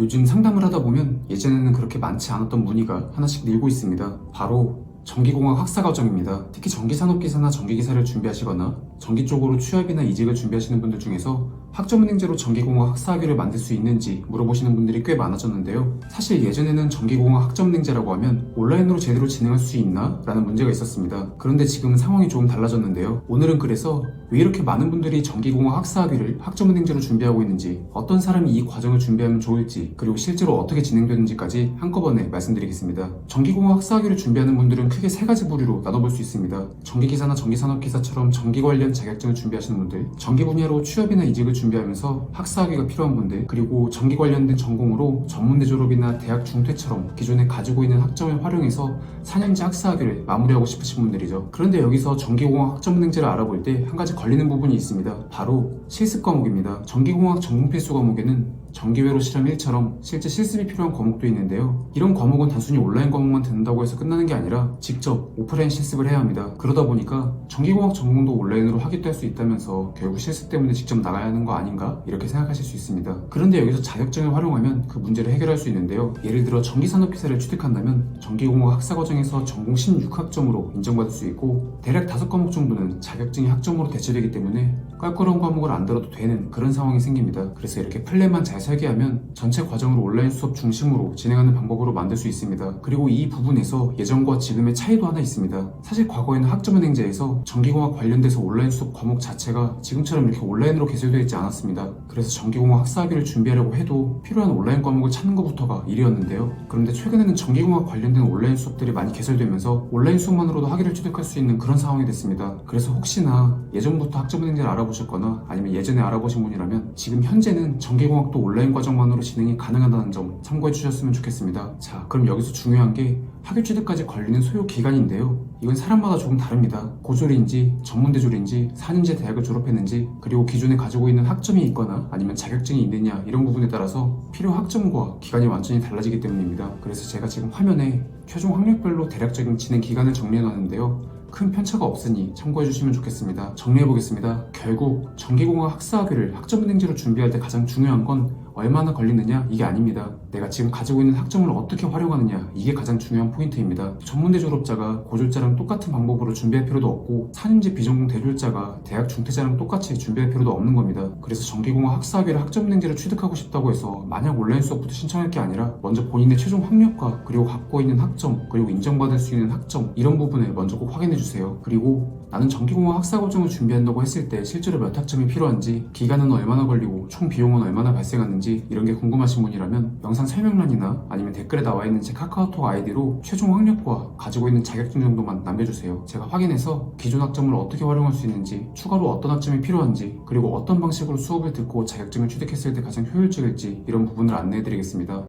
요즘 상담을 하다 보면 예전에는 그렇게 많지 않았던 문의가 하나씩 늘고 있습니다. 바로 전기공학 학사 과정입니다. 특히 전기산업기사나 전기기사를 준비하시거나 전기 쪽으로 취업이나 이직을 준비하시는 분들 중에서 학점은행제로 전기공학 학사학위를 만들 수 있는지 물어보시는 분들이 꽤 많아졌는데요. 사실 예전에는 전기공학 학점은행제라고 하면 온라인으로 제대로 진행할 수 있나? 라는 문제가 있었습니다. 그런데 지금은 상황이 조금 달라졌는데요. 오늘은 그래서 왜 이렇게 많은 분들이 전기공학 학사학위를 학점은행제로 준비하고 있는지, 어떤 사람이 이 과정을 준비하면 좋을지, 그리고 실제로 어떻게 진행되는지까지 한꺼번에 말씀드리겠습니다. 전기공학 학사학위를 준비하는 분들은 크게 세 가지 부류로 나눠볼 수 있습니다. 전기기사나 전기산업기사처럼 전기 관련 자격증을 준비하시는 분들, 전기 분야로 취업이나 이직을 준비하면서 학사학위가 필요한 분들, 그리고 전기 관련된 전공으로 전문대 졸업이나 대학 중퇴처럼 기존에 가지고 있는 학점을 활용해서 4년제 학사학위를 마무리하고 싶으신 분들이죠. 그런데 여기서 전기공학 학점은행제를 알아볼 때 한 가지 걸리는 부분이 있습니다. 바로 실습 과목입니다. 전기공학 전공 필수 과목에는 전기회로 실험 1처럼 실제 실습이 필요한 과목도 있는데요. 이런 과목은 단순히 온라인 과목만 듣는다고 해서 끝나는 게 아니라 직접 오프라인 실습을 해야 합니다. 그러다 보니까 전기공학 전공도 온라인으로 하기도 할 수 있다면서 결국 실습 때문에 직접 나가야 하는 거 아닌가? 이렇게 생각하실 수 있습니다. 그런데 여기서 자격증을 활용하면 그 문제를 해결할 수 있는데요. 예를 들어 전기산업기사를 취득한다면 전기공학 학사 과정에서 전공 16학점으로 인정받을 수 있고, 대략 5과목 정도는 자격증이 학점으로 대체되기 때문에 껄끄러운 과목을 안 들어도 되는 그런 상황이 생깁니다. 그래서 이렇게 플랜만 잘 설계하면 전체 과정을 온라인 수업 중심으로 진행하는 방법으로 만들 수 있습니다. 그리고 이 부분에서 예전과 지금의 차이도 하나 있습니다. 사실 과거에는 학점은행제에서 전기공학 관련돼서 온라인 수업 과목 자체가 지금처럼 이렇게 온라인으로 개설되어 있지 않았습니다. 그래서 전기공학 학사학위를 준비하려고 해도 필요한 온라인 과목을 찾는 것부터가 일이었는데요. 그런데 최근에는 전기공학 관련된 온라인 수업들이 많이 개설되면서 온라인 수업만으로도 학위를 취득할 수 있는 그런 상황이 됐습니다. 그래서 혹시나 예전부터 학점은행제를 알아보셨거나 아니면 예전에 알아보신 분이라면 지금 현재는 전기공학도 온라인 과정만으로 진행이 가능하다는 점 참고해 주셨으면 좋겠습니다. 자, 그럼 여기서 중요한 게 학위 취득까지 걸리는 소요 기간인데요. 이건 사람마다 조금 다릅니다. 고졸인지 전문대졸인지 4년제 대학을 졸업했는지, 그리고 기존에 가지고 있는 학점이 있거나 아니면 자격증이 있느냐, 이런 부분에 따라서 필요 학점과 기간이 완전히 달라지기 때문입니다. 그래서 제가 지금 화면에 최종 학력별로 대략적인 진행 기간을 정리해 놨는데요. 큰 편차가 없으니 참고해 주시면 좋겠습니다. 정리해 보겠습니다. 결국 전기공학 학사학위를 학점은행제로 준비할 때 가장 중요한 건 얼마나 걸리느냐, 이게 아닙니다. 내가 지금 가지고 있는 학점을 어떻게 활용하느냐, 이게 가장 중요한 포인트입니다. 전문대 졸업자가 고졸자랑 똑같은 방법으로 준비할 필요도 없고, 4년제 비전공 대졸자가 대학 중퇴자랑 똑같이 준비할 필요도 없는 겁니다. 그래서 전기공학 학사학위를 학점은행제로 취득하고 싶다고 해서 마냥 온라인 수업부터 신청할 게 아니라 먼저 본인의 최종 학력과 그리고 갖고 있는 학점, 그리고 인정받을 수 있는 학점, 이런 부분을 먼저 꼭 확인해 주세요. 그리고 나는 전기공학 학사 과정을 준비한다고 했을 때 실제로 몇 학점이 필요한지, 기간은 얼마나 걸리고 총 비용은 얼마나 발생하는지, 이런 게 궁금하신 분이라면 영상 설명란이나 아니면 댓글에 나와 있는 제 카카오톡 아이디로 최종 학력과 가지고 있는 자격증 정도만 남겨주세요. 제가 확인해서 기존 학점을 어떻게 활용할 수 있는지, 추가로 어떤 학점이 필요한지, 그리고 어떤 방식으로 수업을 듣고 자격증을 취득했을 때 가장 효율적일지, 이런 부분을 안내해드리겠습니다.